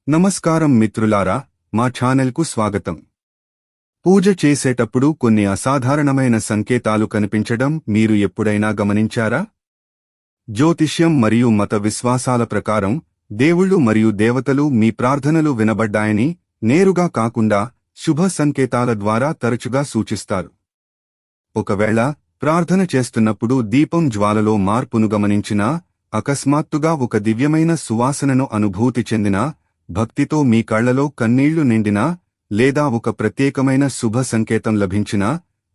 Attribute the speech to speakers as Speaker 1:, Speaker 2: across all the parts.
Speaker 1: నమస్కారం మిత్రులారా, మా ఛానల్కు స్వాగతం. పూజ చేసేటప్పుడు కొన్ని అసాధారణమైన సంకేతాలు కనిపించడం మీరు ఎప్పుడైనా గమనించారా? జ్యోతిష్యం మరియు మత విశ్వాసాల ప్రకారం దేవుళ్ళు మరియు దేవతలు మీ ప్రార్థనలు వినబడ్డాయని నేరుగా కాకుండా శుభ సంకేతాల ద్వారా తరచుగా సూచిస్తారు. ఒకవేళ ప్రార్థన చేస్తున్నప్పుడు దీపం జ్వాలలో మార్పును గమనించినా, అకస్మాత్తుగా ఒక దివ్యమైన సువాసనను అనుభూతి చెందినా, భక్తితో మీ కళ్లలో కన్నీళ్లు నిండినా, లేదా ఒక ప్రత్యేకమైన శుభ సంకేతం లభించినా,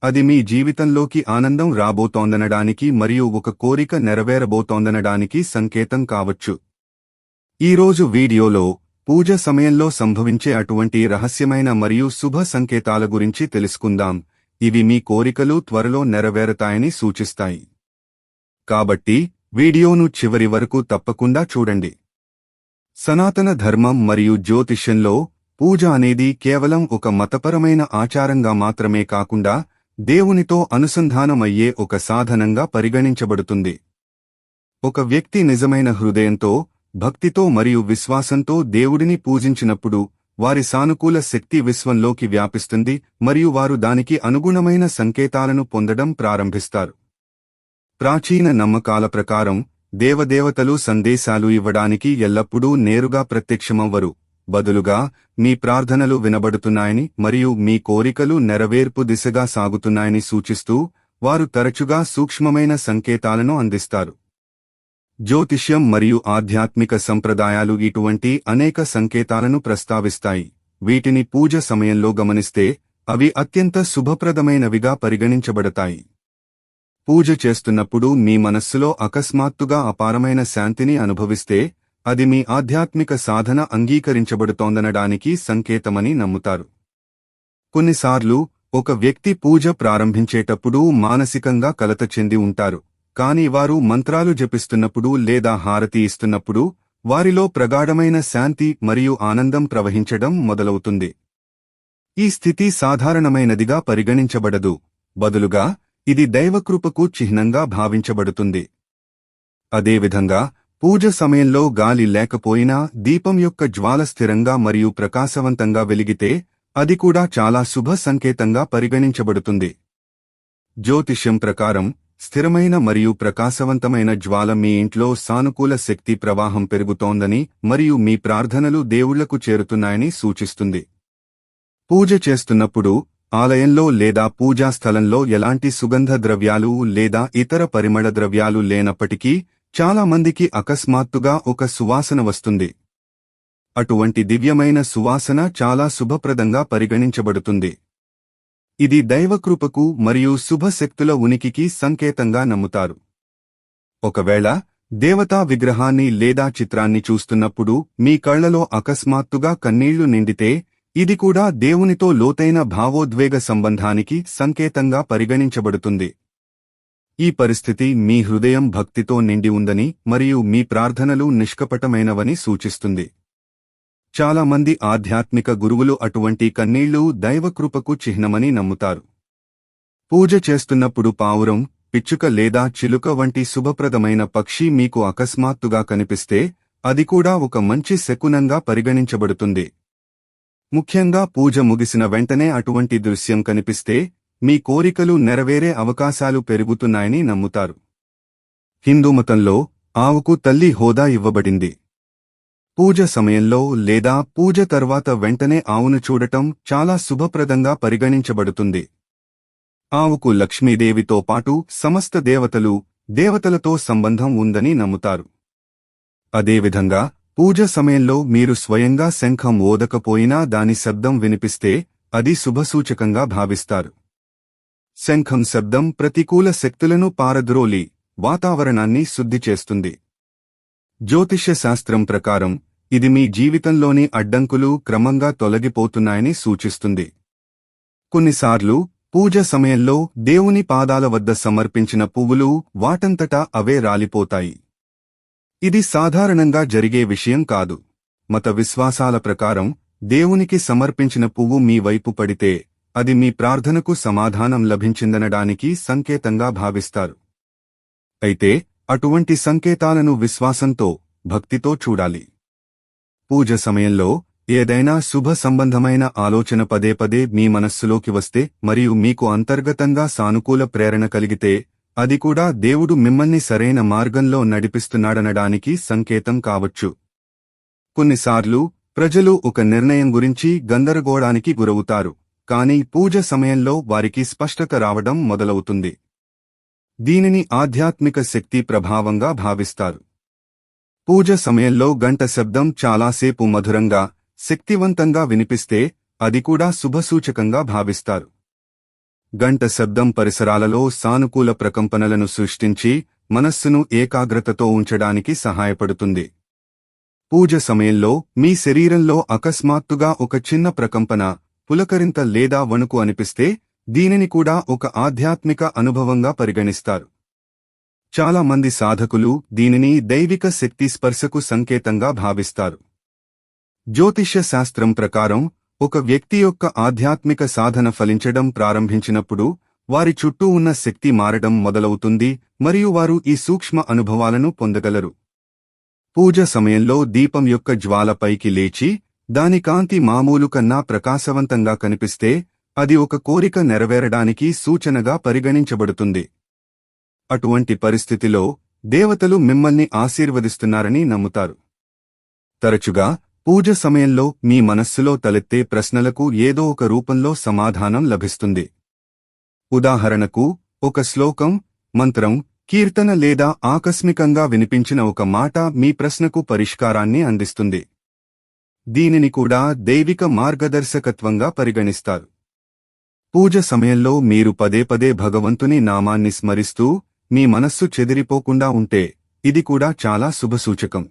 Speaker 1: అది మీ జీవితంలోకి ఆనందం రాబోతోందనడానికి మరియు ఒక కోరిక నెరవేరబోతోందనడానికి సంకేతం కావచ్చు. ఈరోజు వీడియోలో పూజ సమయంలో సంభవించే అటువంటి రహస్యమైన మరియు శుభ సంకేతాల గురించి తెలుసుకుందాం. ఇవి మీ కోరికలు త్వరలో నెరవేరతాయని సూచిస్తాయి. కాబట్టి వీడియోను చివరి వరకు తప్పకుండా చూడండి. సనాతన ధర్మం మరియు జ్యోతిష్యంలో పూజ అనేది కేవలం ఒక మతపరమైన ఆచారంగా మాత్రమే కాకుండా దేవునితో అనుసంధానమయ్యే ఒక సాధనంగా పరిగణించబడుతుంది. ఒక వ్యక్తి నిజమైన హృదయంతో, భక్తితో మరియు విశ్వాసంతో దేవుడిని పూజించినప్పుడు వారి సానుకూల శక్తి విశ్వంలోకి వ్యాపిస్తుంది మరియు వారు దానికి అనుగుణమైన సంకేతాలను పొందడం ప్రారంభిస్తారు. ప్రాచీన నమ్మకాల ప్రకారం దేవదేవతలు సందేశాలు ఇవ్వడానికి ఎల్లప్పుడూ నేరుగా ప్రత్యక్షమవ్వరు. బదులుగా మీ ప్రార్థనలు వినబడుతున్నాయని మరియు మీ కోరికలు నెరవేర్పు దిశగా సాగుతున్నాయని సూచిస్తూ వారు తరచుగా సూక్ష్మమైన సంకేతాలను అందిస్తారు. జ్యోతిష్యం మరియు ఆధ్యాత్మిక సంప్రదాయాలు ఇటువంటి అనేక సంకేతాలను ప్రస్తావిస్తాయి. వీటిని పూజ సమయంలో గమనిస్తే అవి అత్యంత శుభప్రదమైనవిగా పరిగణించబడతాయి. పూజ చేస్తున్నప్పుడు మీ మనస్సులో అకస్మాత్తుగా అపారమైన శాంతిని అనుభవిస్తే అది మీ ఆధ్యాత్మిక సాధన అంగీకరించబడుతోందనడానికి సంకేతమని నమ్ముతారు. కొన్నిసార్లు ఒక వ్యక్తి పూజ ప్రారంభించేటప్పుడు మానసికంగా కలత చెంది ఉంటారు, కానీ వారు మంత్రాలు జపిస్తున్నప్పుడు లేదా హారతి ఇస్తున్నప్పుడు వారిలో ప్రగాఢమైన శాంతి మరియు ఆనందం ప్రవహించడం మొదలవుతుంది. ఈ స్థితి సాధారణమైనదిగా పరిగణించబడదు, బదులుగా ఇది దైవకృపకు చిహ్నంగా భావించబడుతుంది. అదేవిధంగా పూజ సమయంలో గాలి లేకపోయినా దీపం యొక్క జ్వాల స్థిరంగా మరియు ప్రకాశవంతంగా వెలిగితే అది కూడా చాలా శుభ సంకేతంగా పరిగణించబడుతుంది. జ్యోతిష్యం ప్రకారం స్థిరమైన మరియు ప్రకాశవంతమైన జ్వాల మీ ఇంట్లో సానుకూల శక్తి ప్రవాహం పెరుగుతోందని మరియు మీ ప్రార్థనలు దేవుళ్లకు చేరుతున్నాయని సూచిస్తుంది. పూజ చేస్తున్నప్పుడు ఆలయంలో లేదా పూజా స్థలంలో ఎలాంటి సుగంధ ద్రవ్యాలు లేదా ఇతర పరిమళ ద్రవ్యాలు లేనప్పటికీ చాలా మందికి అకస్మాత్తుగా ఒక సువాసన వస్తుంది. అటువంటి దివ్యమైన సువాసన చాలా శుభప్రదంగా పరిగణించబడుతుంది. ఇది దైవకృపకు మరియు శుభశక్తుల ఉనికికి సంకేతంగా నమ్ముతారు. ఒకవేళ దేవతా విగ్రహాన్ని లేదా చిత్రాన్ని చూస్తున్నప్పుడు మీ కళ్లలో అకస్మాత్తుగా కన్నీళ్లు నిండితే ఇది కూడా దేవునితో లోతైన భావోద్వేగ సంబంధానికి సంకేతంగా పరిగణించబడుతుంది. ఈ పరిస్థితి మీ హృదయం భక్తితో నిండి ఉందని మరియు మీ ప్రార్థనలు నిష్కపటమైనవని సూచిస్తుంది. చాలా మంది ఆధ్యాత్మిక గురువులు అటువంటి కన్నీళ్లు దైవకృపకు చిహ్నమని నమ్ముతారు. పూజ చేస్తున్నప్పుడు పావురం, పిచ్చుక లేదా చిలుక వంటి శుభప్రదమైన పక్షి మీకు అకస్మాత్తుగా కనిపిస్తే అది కూడా ఒక మంచి శకునంగా పరిగణించబడుతుంది. ముఖ్యంగా పూజ ముగిసిన వెంటనే అటువంటి దృశ్యం కనిపిస్తే మీ కోరికలు నెరవేరే అవకాశాలు పెరుగుతున్నాయని నమ్ముతారు. హిందూమతంలో ఆవుకు తల్లి హోదా ఇవ్వబడింది. పూజ సమయంలో లేదా పూజ తర్వాత వెంటనే ఆవును చూడటం చాలా శుభప్రదంగా పరిగణించబడుతుంది. ఆవుకు లక్ష్మీదేవితో పాటు సమస్త దేవతలతో సంబంధం ఉందని నమ్ముతారు. అదేవిధంగా పూజ సమయంలో మీరు స్వయంగా శంఖం ఊదకపోయినా దాని శబ్దం వినిపిస్తే అది శుభసూచకంగా భావిస్తారు. శంఖం శబ్దం ప్రతికూల శక్తులను పారద్రోలి వాతావరణాన్ని శుద్ధి చేస్తుంది. జ్యోతిష్య శాస్త్రం ప్రకారం ఇది మీ జీవితంలోని అడ్డంకులు క్రమంగా తొలగిపోతున్నాయని సూచిస్తుంది. కొన్నిసార్లు పూజ సమయంలో దేవుని పాదాల వద్ద సమర్పించిన పువ్వులు వాటంతటా అవే రాలిపోతాయి. ఇది సాధారణంగా జరిగే విషయం కాదు. మత విశ్వాసాల ప్రకారం దేవునికి సమర్పించిన పువ్వు మీ వైపు పడితే అది మీ ప్రార్థనకు సమాధానం లభించిందనడానికి సంకేతంగా భావిస్తారు. అయితే అటువంటి సంకేతాలను విశ్వాసంతో, భక్తితో చూడాలి. పూజ సమయంలో ఏదైనా శుభ సంబంధమైన ఆలోచన పదే పదే మీ మనస్సులోకి వస్తే మరియు మీకు అంతర్గతంగా సానుకూల ప్రేరణ కలిగితే అది కూడా దేవుడు మిమ్మల్ని సరైన మార్గంలో నడిపిస్తున్నాడనడానికి సంకేతం కావచ్చు. కొన్నిసార్లు ప్రజలు ఒక నిర్ణయం గురించి గందరగోళానికి గురవుతారు, కానీ పూజ సమయంలో వారికి స్పష్టత రావడం మొదలవుతుంది. దీనిని ఆధ్యాత్మిక శక్తి ప్రభావంగా భావిస్తారు. పూజ సమయంలో గంట శబ్దం చాలాసేపు మధురంగా, శక్తివంతంగా వినిపిస్తే అది కూడా శుభసూచకంగా భావిస్తారు. గంట శబ్దం పరిసరాలలో సానుకూల ప్రకంపనలను సృష్టించి మనస్సును ఏకాగ్రతతో ఉంచడానికి సహాయపడుతుంది. పూజ సమయంలో మీ శరీరంలో అకస్మాత్తుగా ఒక చిన్న ప్రకంపన, పులకరింత లేదా వణుకు అనిపిస్తే దీనిని కూడా ఒక ఆధ్యాత్మిక అనుభవంగా పరిగణిస్తారు. చాలా మంది సాధకులు దీనిని దైవిక శక్తి స్పర్శకు సంకేతంగా భావిస్తారు. జ్యోతిష్య శాస్త్రం ప్రకారం ఒక వ్యక్తి యొక్క ఆధ్యాత్మిక సాధన ఫలించడం ప్రారంభించినప్పుడు వారి చుట్టూ ఉన్న శక్తి మారడం మొదలవుతుంది మరియు వారు ఈ సూక్ష్మ అనుభవాలను పొందగలరు. పూజ సమయంలో దీపం యొక్క జ్వాల పైకి లేచి దాని కాంతి మామూలు కన్నా ప్రకాశవంతంగా కనిపిస్తే అది ఒక కోరిక నెరవేరడానికి సూచనగా పరిగణించబడుతుంది. అటువంటి పరిస్థితిలో దేవతలు మిమ్మల్ని ఆశీర్వదిస్తున్నారని నమ్ముతారు. తరచుగా పూజ సమయంలో మీ మనస్సులో తలెత్తే ప్రశ్నలకు ఏదో ఒక రూపంలో సమాధానం లభిస్తుంది. ఉదాహరణకు, ఒక శ్లోకం, మంత్రం, కీర్తన లేదా ఆకస్మికంగా వినిపించిన ఒక మాట మీ ప్రశ్నకు పరిష్కారాన్ని అందిస్తుంది. దీనిని కూడా దైవిక మార్గదర్శకత్వంగా పరిగణిస్తారు. పూజ సమయంలో మీరు పదే పదే భగవంతుని నామాన్ని స్మరిస్తూ మీ మనస్సు చెదిరిపోకుండా ఉంటే ఇది కూడా చాలా శుభసూచకం.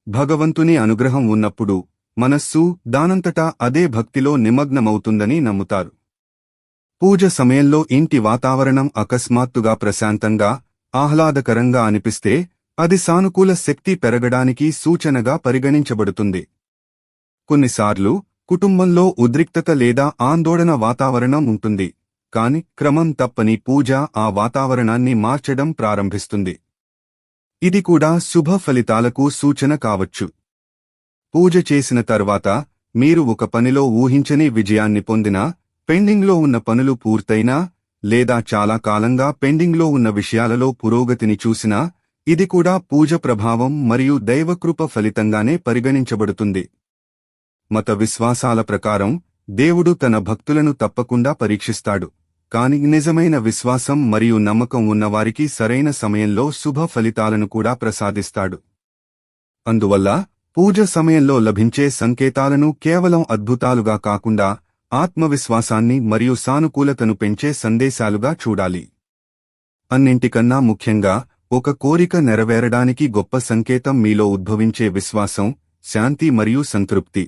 Speaker 1: భగవంతుని అనుగ్రహం ఉన్నప్పుడు మనస్సు దానంతటా అదే భక్తిలో నిమగ్నమవుతుందని నమ్ముతారు. పూజ సమయంలో ఇంటి వాతావరణం అకస్మాత్తుగా ప్రశాంతంగా, ఆహ్లాదకరంగా అనిపిస్తే అది సానుకూల శక్తి పెరగడానికి సూచనగా పరిగణించబడుతుంది. కొన్నిసార్లు కుటుంబంలో ఉద్రిక్తత లేదా ఆందోళన వాతావరణం ఉంటుంది, కాని క్రమం తప్పని పూజ ఆ వాతావరణాన్ని మార్చడం ప్రారంభిస్తుంది. ఇది కూడా శుభ ఫలితాలకు సూచన కావచ్చు. పూజ చేసిన తర్వాత మీరు ఒక పనిలో ఊహించని విజయాన్ని పొందినా, పెండింగ్లో ఉన్న పనులు పూర్తయినా లేదా చాలా కాలంగా పెండింగ్లో ఉన్న విషయాలలో పురోగతిని చూసినా ఇది కూడా పూజ ప్రభావం మరియు దైవకృప ఫలితంగానే పరిగణించబడుతుంది. మత విశ్వాసాల ప్రకారం దేవుడు తన భక్తులను తప్పకుండా పరీక్షిస్తాడు, కాని నిజమైన విశ్వాసం మరియు నమ్మకం ఉన్నవారికి సరైన సమయంలో శుభ ఫలితాలను కూడా ప్రసాదిస్తాడు. అందువల్ల పూజ సమయంలో లభించే సంకేతాలను కేవలం అద్భుతాలుగా కాకుండా ఆత్మవిశ్వాసాన్ని మరియు సానుకూలతను పెంచే సందేశాలుగా చూడాలి. అన్నింటికన్నా ముఖ్యంగా ఒక కోరిక నెరవేరడానికి గొప్ప సంకేతం మీలో ఉద్భవించే విశ్వాసం, శాంతి మరియు సంతృప్తి.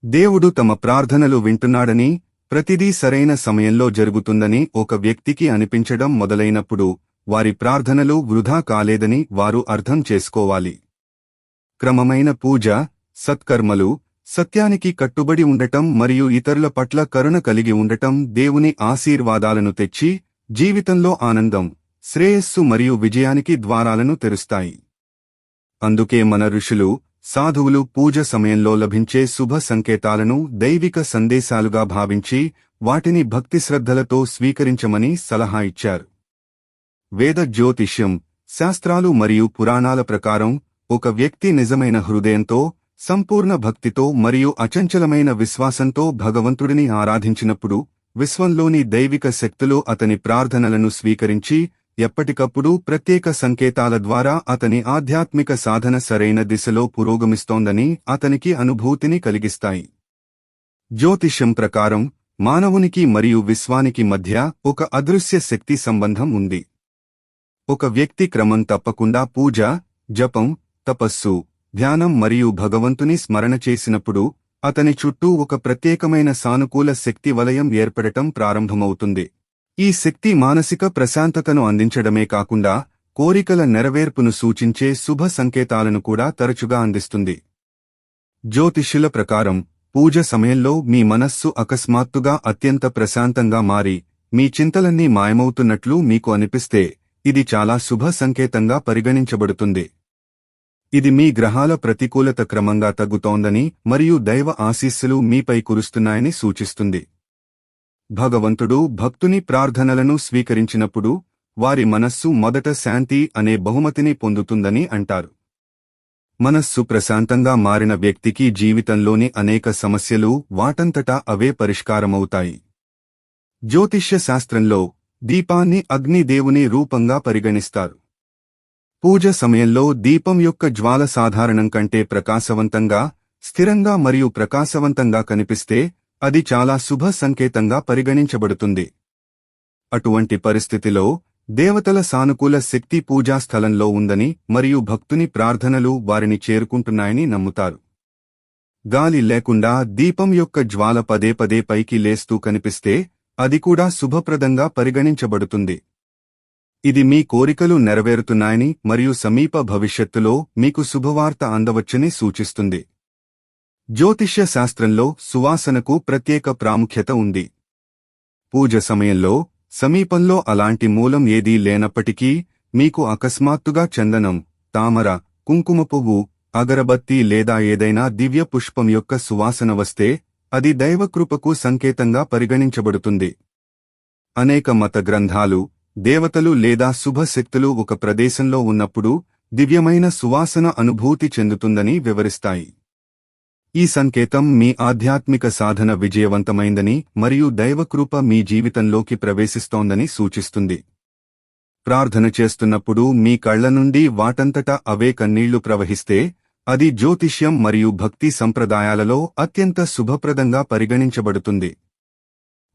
Speaker 1: దేవుడు తమ ప్రార్థనలు వింటున్నాడని, ప్రతిదీ సరైన సమయంలో జరుగుతుందని ఒక వ్యక్తికి అనిపించడం మొదలైనప్పుడు వారి ప్రార్థనలు వృధా కాలేదని వారు అర్థం చేసుకోవాలి. క్రమమైన పూజ, సత్కర్మలు, సత్యానికి కట్టుబడి ఉండటం మరియు ఇతరుల పట్ల కరుణ కలిగి ఉండటం దేవుని ఆశీర్వాదాలను తెచ్చి జీవితంలో ఆనందం, శ్రేయస్సు మరియు విజయానికి ద్వారాలను తెరుస్తాయి. అందుకే మన ఋషులు, సాధువులు పూజ సమయంలో లభించే శుభ సంకేతాలను దైవిక సందేశాలుగా భావించి వాటిని భక్తి శ్రద్ధలతో స్వీకరించమని సలహా ఇచ్చారు. వేద జ్యోతిష్యం, శాస్త్రాలు మరియు పురాణాల ప్రకారం ఒక వ్యక్తి నిజమైన హృదయంతో, సంపూర్ణ భక్తితో మరియు అచంచలమైన విశ్వాసంతో భగవంతుడిని ఆరాధించినప్పుడు విశ్వంలోని దైవిక శక్తులు అతని ప్రార్థనలను స్వీకరించి ఎప్పటికప్పుడు ప్రత్యేక సంకేతాల ద్వారా అతని ఆధ్యాత్మిక సాధన సరైన దిశలో పురోగమిస్తోందని అతనికి అనుభూతిని కలిగిస్తాయి. జ్యోతిష్యం ప్రకారం మానవునికి మరియు విశ్వానికి మధ్య ఒక అదృశ్య శక్తి సంబంధం ఉంది. ఒక వ్యక్తి క్రమం తప్పకుండా పూజ, జపం, తపస్సు, ధ్యానం మరియు భగవంతుని స్మరణ చేసినప్పుడు అతని చుట్టూ ఒక ప్రత్యేకమైన సానుకూల శక్తి వలయం ఏర్పడటం ప్రారంభమవుతుంది. ఈ శక్తి మానసిక ప్రశాంతతను అందించడమే కాకుండా కోరికల నెరవేర్పును సూచించే శుభ సంకేతాలను కూడా తరచుగా అందిస్తుంది. జ్యోతిష్యుల ప్రకారం పూజ సమయంలో మీ మనస్సు అకస్మాత్తుగా అత్యంత ప్రశాంతంగా మారి మీ చింతలన్నీ మాయమవుతున్నట్లు మీకు అనిపిస్తే ఇది చాలా శుభ సంకేతంగా పరిగణించబడుతుంది. ఇది మీ గ్రహాల ప్రతికూలత క్రమంగా తగ్గుతోందని మరియు దైవ ఆశీస్సులు మీపై కురుస్తున్నాయని సూచిస్తుంది. భగవంతుడు భక్తుని ప్రార్థనలను స్వీకరించినప్పుడు వారి మనస్సు మొదట శాంతి అనే బహుమతిని పొందుతుందని అంటారు. మనస్సు ప్రశాంతంగా మారిన వ్యక్తికి జీవితంలోని అనేక సమస్యలు వాటంతటా అవే పరిష్కారమవుతాయి. జ్యోతిష్య శాస్త్రంలో దీపాన్ని అగ్నిదేవుని రూపంగా పరిగణిస్తారు. పూజ సమయంలో దీపం యొక్క జ్వాల సాధారణం కంటే ప్రకాశవంతంగా, స్థిరంగా మరియు ప్రకాశవంతంగా కనిపిస్తే అది చాలా శుభ సంకేతంగా పరిగణించబడుతుంది. అటువంటి పరిస్థితిలో దేవతల సానుకూల శక్తి పూజాస్థలంలో ఉందని మరియు భక్తుని ప్రార్థనలు వారిని చేరుకుంటున్నాయని నమ్ముతారు. గాలి లేకుండా దీపం యొక్క జ్వాల పదే పదే పైకి లేస్తూ కనిపిస్తే అది కూడా శుభప్రదంగా పరిగణించబడుతుంది. ఇది మీ కోరికలు నెరవేరుతున్నాయని మరియు సమీప భవిష్యత్తులో మీకు శుభవార్త అందవచ్చని సూచిస్తుంది. జ్యోతిష్య శాస్త్రంలో సువాసనకు ప్రత్యేక ప్రాముఖ్యత ఉంది. పూజ సమయంలో సమీపంలో అలాంటి మూలం ఏదీ లేనప్పటికీ మీకు అకస్మాత్తుగా చందనం, తామర, కుంకుమ పువ్వు, అగరబత్తి లేదా ఏదైనా దివ్య పుష్పం యొక్క సువాసన వస్తే అది దైవకృపకు సంకేతంగా పరిగణించబడుతుంది. అనేక మత గ్రంథాలు దేవతలు లేదా శుభశక్తులు ఒక ప్రదేశంలో ఉన్నప్పుడు దివ్యమైన సువాసన అనుభూతి చెందుతుందని వివరిస్తాయి. ఈ సంకేతం మీ ఆధ్యాత్మిక సాధన విజయవంతమైందని మరియు దైవకృప మీ జీవితంలోకి ప్రవేశిస్తోందని సూచిస్తుంది. ప్రార్థన చేస్తున్నప్పుడు మీ కళ్ల నుండి వాటంతటా అవే కన్నీళ్లు ప్రవహిస్తే అది జ్యోతిష్యం మరియు భక్తి సంప్రదాయాలలో అత్యంత శుభప్రదంగా పరిగణించబడుతుంది.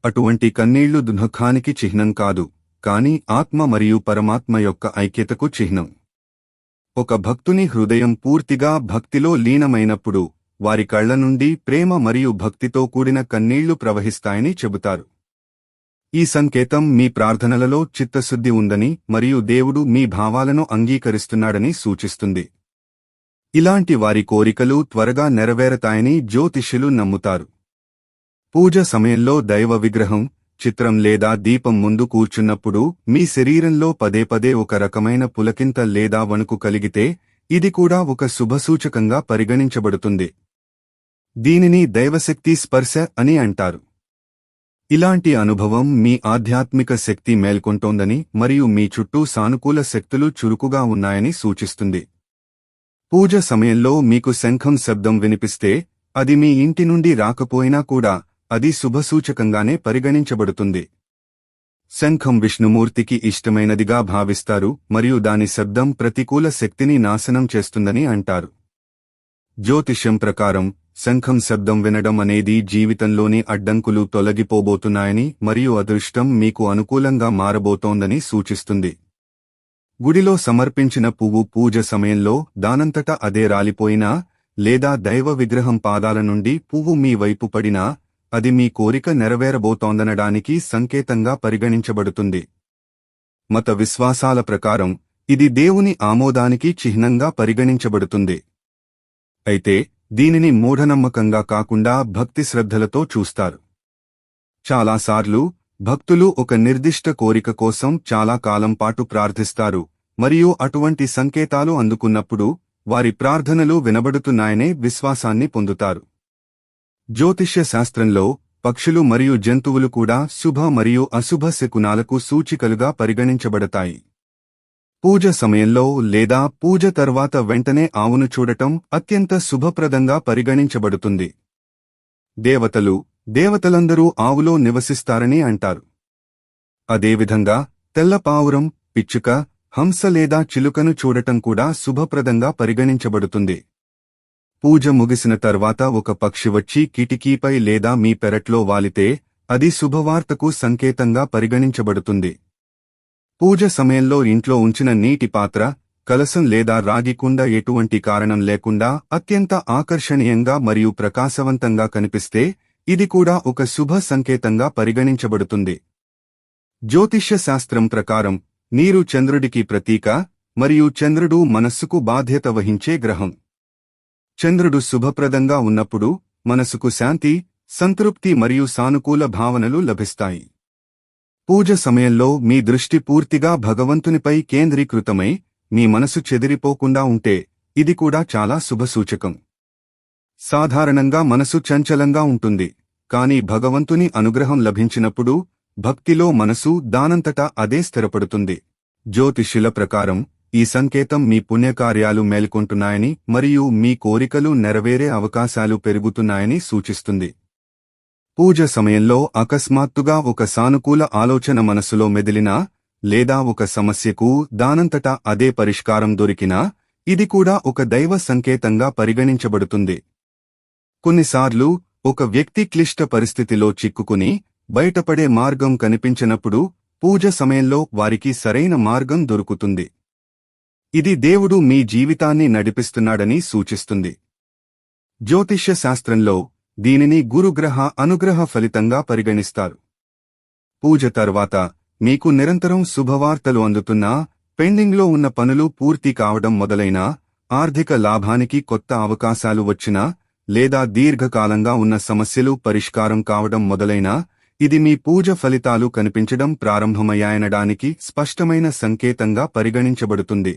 Speaker 1: అటువంటి కన్నీళ్లు దుఃఖానికి చిహ్నం కాదు, కాని ఆత్మ మరియు పరమాత్మ యొక్క ఐక్యతకు చిహ్నం. ఒక భక్తుని హృదయం పూర్తిగా భక్తిలో లీనమైనప్పుడు వారి కళ్ల నుండి ప్రేమ మరియు భక్తితో కూడిన కన్నీళ్లు ప్రవహిస్తాయని చెబుతారు. ఈ సంకేతం మీ ప్రార్థనలలో చిత్తశుద్ధి ఉందని మరియు దేవుడు మీ భావాలను అంగీకరిస్తున్నాడని సూచిస్తుంది. ఇలాంటి వారి కోరికలు త్వరగా నెరవేరతాయని జ్యోతిష్యులు నమ్ముతారు. పూజ సమయంలో దైవ విగ్రహం, చిత్రం లేదా దీపం ముందు కూర్చున్నప్పుడు మీ శరీరంలో పదే పదే ఒక రకమైన పులకింత లేదా వణుకు కలిగితే ఇది కూడా ఒక శుభసూచకంగా పరిగణించబడుతుంది. దీనిని దైవశక్తి స్పర్శ అని అంటారు. ఇలాంటి అనుభవం మీ ఆధ్యాత్మిక శక్తి మేల్కొంటోందని మరియు మీ చుట్టూ సానుకూల శక్తులు చురుకుగా ఉన్నాయని సూచిస్తుంది. పూజ సమయంలో మీకు శంఖం శబ్దం వినిపిస్తే అది మీ ఇంటి నుండి రాకపోయినా కూడా అది శుభసూచకంగానే పరిగణించబడుతుంది. శంఖం విష్ణుమూర్తికి ఇష్టమైనదిగా భావిస్తారు మరియు దాని శబ్దం ప్రతికూల శక్తిని నాశనం చేస్తుందని అంటారు. జ్యోతిష్యం ప్రకారం శంఖం శబ్దం వినడం అనేది జీవితంలోని అడ్డంకులు తొలగిపోబోతున్నాయని మరియు అదృష్టం మీకు అనుకూలంగా మారబోతోందని సూచిస్తుంది. గుడిలో సమర్పించిన పువ్వు పూజ సమయంలో దానంతట అదే రాలిపోయినా లేదా దైవ విగ్రహం పాదాల నుండి పువ్వు మీ వైపు పడినా అది మీ కోరిక నెరవేరబోతోందనడానికి సంకేతంగా పరిగణించబడుతుంది. మత విశ్వాసాల ప్రకారం ఇది దేవుని ఆమోదానికి చిహ్నంగా పరిగణించబడుతుంది. అయితే దీనిని మూఢనమ్మకంగా కాకుండా భక్తి శ్రద్ధలతో చూస్తారు. చాలాసార్లు భక్తులు ఒక నిర్దిష్ట కోరిక కోసం చాలా కాలం పాటు ప్రార్థిస్తారు మరియు అటువంటి సంకేతాలు అందుకున్నప్పుడు వారి ప్రార్థనలు వినబడుతున్నాయనే విశ్వాసాన్ని పొందుతారు. జ్యోతిష్య శాస్త్రంలో పక్షులు మరియు జంతువులు కూడా శుభ మరియు అశుభ శకునాలకు సూచికలుగా పరిగణించబడతాయి. పూజ సమయంలో లేదా పూజ తర్వాత వెంటనే ఆవును చూడటం అత్యంత శుభప్రదంగా పరిగణించబడుతుంది. దేవతలందరూ ఆవులో నివసిస్తారని అంటారు. అదేవిధంగా తెల్ల పావురం, పిచ్చుక, హంస లేదా చిలుకను చూడటం కూడా శుభప్రదంగా పరిగణించబడుతుంది. పూజ ముగిసిన తర్వాత ఒక పక్షి వచ్చి కిటికీపై లేదా మీ పెరట్లో వాలితే అది శుభవార్తకు సంకేతంగా పరిగణించబడుతుంది. పూజ సమయంలో ఇంట్లో ఉంచిన నీటి పాత్ర, కలశం లేదా రాగి కుండ ఎటువంటి కారణం లేకుండా అత్యంత ఆకర్షణీయంగా మరియు ప్రకాశవంతంగా కనిపిస్తే ఇది కూడా ఒక శుభ సంకేతంగా పరిగణించబడుతుంది. జ్యోతిష్య శాస్త్రం ప్రకారం నీరు చంద్రుడికి ప్రతీక మరియు చంద్రుడు మనస్సుకు బాధ్యత వహించే గ్రహం. చంద్రుడు శుభప్రదంగా ఉన్నప్పుడు మనసుకు శాంతి, సంతృప్తి మరియు సానుకూల భావనలు లభిస్తాయి. పూజ సమయంలో మీ దృష్టి పూర్తిగా భగవంతునిపై కేంద్రీకృతమై మీ మనసు చెదిరిపోకుండా ఉంటే ఇది కూడా చాలా శుభసూచకం. సాధారణంగా మనసు చంచలంగా ఉంటుంది, కాని భగవంతుని అనుగ్రహం లభించినప్పుడు భక్తిలో మనసు దానంతటా అదే స్థిరపడుతుంది. జ్యోతిష్యుల ప్రకారం ఈ సంకేతం మీ పుణ్యకార్యాలు మేల్కొంటున్నాయని మరియు మీ కోరికలు నెరవేరే అవకాశాలు పెరుగుతున్నాయని సూచిస్తుంది. పూజ సమయంలో అకస్మాత్తుగా ఒక సానుకూల ఆలోచన మనసులో మెదిలినా లేదా ఒక సమస్యకు దానంతటా అదే పరిష్కారం దొరికినా ఇది కూడా ఒక దైవ సంకేతంగా పరిగణించబడుతుంది. కొన్నిసార్లు ఒక వ్యక్తి క్లిష్ట పరిస్థితిలో చిక్కుకుని బయటపడే మార్గం కనిపించినప్పుడు పూజ సమయంలో వారికి సరైన మార్గం దొరుకుతుంది. ఇది దేవుడు మీ జీవితాన్ని నడిపిస్తున్నాడని సూచిస్తుంది. జ్యోతిష్య శాస్త్రంలో దీనిని గురుగ్రహ అనుగ్రహ ఫలితంగా పరిగణిస్తారు. పూజ తర్వాత మీకు నిరంతరం శుభవార్తలు అందుతున్నా, పెండింగ్లో ఉన్న పనులు పూర్తి కావడం మొదలైనా, ఆర్థిక లాభానికి కొత్త అవకాశాలు వచ్చినా లేదా దీర్ఘకాలంగా ఉన్న సమస్యలు పరిష్కారం కావడం మొదలైనా ఇది మీ పూజ ఫలితాలు కనిపించడం ప్రారంభమయ్యాయనడానికి స్పష్టమైన సంకేతంగా పరిగణించబడుతుంది.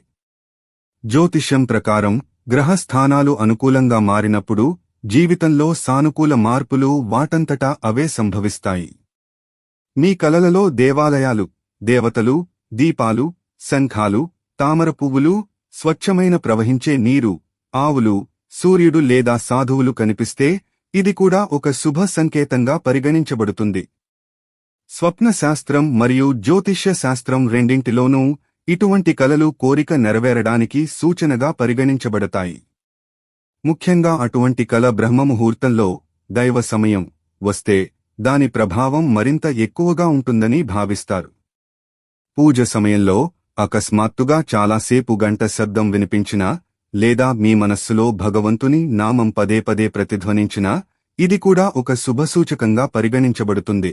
Speaker 1: జ్యోతిష్యం ప్రకారం గ్రహస్థానాలు అనుకూలంగా మారినప్పుడు జీవితంలో సానుకూల మార్పులు వాటంతటా అవే సంభవిస్తాయి. మీ కలలలో దేవాలయాలు, దేవతలు, దీపాలు, శంఖాలు, తామర పువ్వులు, స్వచ్ఛమైన ప్రవహించే నీరు, ఆవులు, సూర్యుడు లేదా సాధువులు కనిపిస్తే ఇది కూడా ఒక శుభ సంకేతంగా పరిగణించబడుతుంది. స్వప్న శాస్త్రం మరియు జ్యోతిష్య శాస్త్రం రెండింటిలోనూ ఇటువంటి కలలు కోరిక నెరవేరడానికి సూచనగా పరిగణించబడతాయి. ముఖ్యంగా అటువంటి కల బ్రహ్మముహూర్తంలో, దైవ సమయం వస్తే దాని ప్రభావం మరింత ఎక్కువగా ఉంటుందని భావిస్తారు. పూజ సమయంలో అకస్మాత్తుగా చాలాసేపు గంట శబ్దం వినిపించినా లేదా మీ మనస్సులో భగవంతుని నామం పదే పదే ప్రతిధ్వనించినా ఇది కూడా ఒక శుభసూచకంగా పరిగణించబడుతుంది.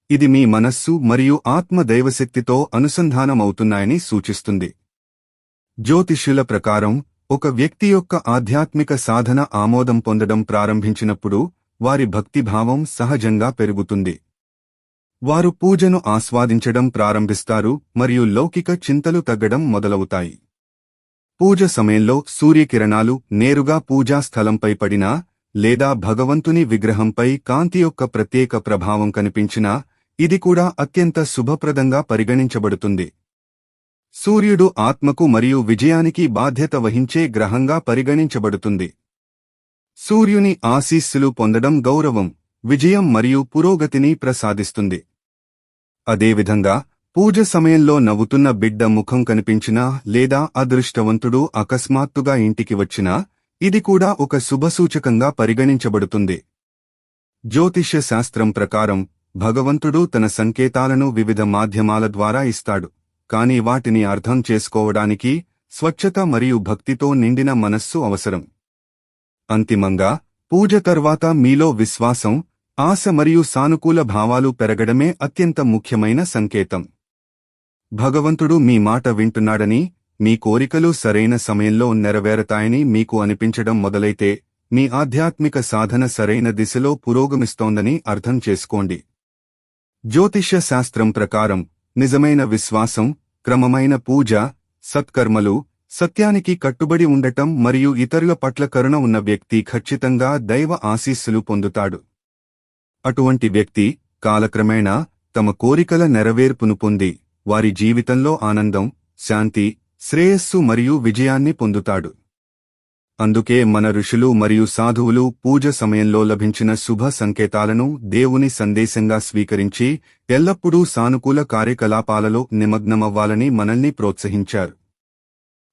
Speaker 1: ఇది మీ మనస్సు మరియు ఆత్మ దైవశక్తితో అనుసంధానమవుతున్నాయని సూచిస్తుంది. జ్యోతిష్యుల ప్రకారం ఒక వ్యక్తి యొక్క ఆధ్యాత్మిక సాధన ఆమోదం పొందడం ప్రారంభించినప్పుడు వారి భక్తిభావం సహజంగా పెరుగుతుంది. వారు పూజను ఆస్వాదించడం ప్రారంభిస్తారు మరియు లౌకిక చింతలు తగ్గడం మొదలవుతాయి. పూజ సమయంలో సూర్యకిరణాలు నేరుగా పూజా స్థలంపై పడినా లేదా భగవంతుని విగ్రహంపై కాంతి యొక్క ప్రత్యేక ప్రభావం కనిపించినా ఇది కూడా అత్యంత శుభప్రదంగా పరిగణించబడుతుంది. సూర్యుడు ఆత్మకు మరియు విజయానికి బాధ్యత వహించే గ్రహంగా పరిగణించబడుతుంది. సూర్యుని ఆశీస్సులు పొందడం గౌరవం, విజయం మరియు పురోగతిని ప్రసాదిస్తుంది. అదేవిధంగా పూజ సమయంలో నవ్వుతున్న బిడ్డ ముఖం కనిపించినా లేదా అదృష్టవంతుడు అకస్మాత్తుగా ఇంటికి వచ్చినా ఇది కూడా ఒక శుభసూచకంగా పరిగణించబడుతుంది. జ్యోతిష్య శాస్త్రం ప్రకారం భగవంతుడు తన సంకేతాలను వివిధ మాధ్యమాల ద్వారా ఇస్తాడు, కాని వాటిని అర్థం చేసుకోవడానికి స్వచ్ఛత మరియు భక్తితో నిండిన మనస్సు అవసరం. అంతిమంగా పూజ తర్వాత మీలో విశ్వాసం, ఆశ మరియు సానుకూల భావాలు పెరగడమే అత్యంత ముఖ్యమైన సంకేతం. భగవంతుడు మీ మాట వింటున్నాడని, మీ కోరికలు సరైన సమయంలో నెరవేరతాయని మీకు అనిపించడం మొదలైతే మీ ఆధ్యాత్మిక సాధన సరైన దిశలో పురోగమిస్తోందని అర్థం చేసుకోండి. జ్యోతిష్య శాస్త్రం ప్రకారం నిజమైన విశ్వాసం, క్రమమైన పూజ, సత్కర్మలు, సత్యానికి కట్టుబడి ఉండటం మరియు ఇతరుల పట్ల కరుణ ఉన్న వ్యక్తి ఖచ్చితంగా దైవ ఆశీస్సులు పొందుతాడు. అటువంటి వ్యక్తి కాలక్రమేణా తమ కోరికల నెరవేర్పును పొంది వారి జీవితంలో ఆనందం, శాంతి, శ్రేయస్సు మరియు విజయాన్ని పొందుతాడు. అందుకే మన ఋషులు మరియు సాధువులు పూజ సమయంలో లభించిన శుభ సంకేతాలను దేవుని సందేశంగా స్వీకరించి ఎల్లప్పుడూ సానుకూల కార్యకలాపాలలో నిమగ్నమవ్వాలని మనల్ని ప్రోత్సహించారు.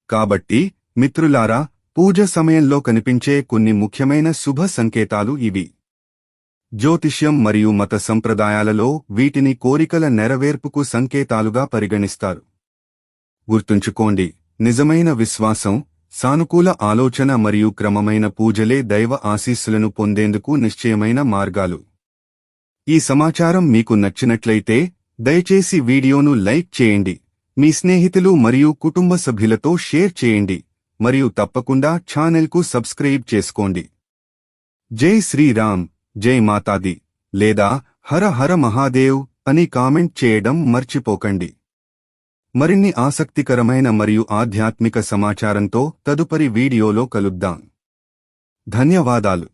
Speaker 1: కాబట్టి మిత్రులారా, పూజ సమయంలో కనిపించే కొన్ని ముఖ్యమైన శుభ సంకేతాలు ఇవి. జ్యోతిష్యం మరియు మత సంప్రదాయాలలో వీటిని కోరికల నెరవేర్పుకు సంకేతాలుగా పరిగణిస్తారు. గుర్తుంచుకోండి, నిజమైన విశ్వాసం, సానుకూల ఆలోచన మరియు క్రమమైన పూజలే దైవ ఆశీస్సులను పొందేందుకు నిశ్చయమైన మార్గాలు. ఈ సమాచారం మీకు నచ్చినట్లయితే దయచేసి వీడియోను లైక్ చేయండి, మీ స్నేహితులు మరియు కుటుంబ సభ్యులతో షేర్ చేయండి మరియు తప్పకుండా ఛానల్కు సబ్స్క్రైబ్ చేసుకోండి. జై శ్రీరామ్, జై మాతాది లేదా హర హర మహాదేవ్ అని కామెంట్ చేయడం మర్చిపోకండి. మరిన్ని ఆసక్తికరమైన మరియు ఆధ్యాత్మిక సమాచారంతో తదుపరి వీడియోలో కలుద్దాం. ధన్యవాదాలు.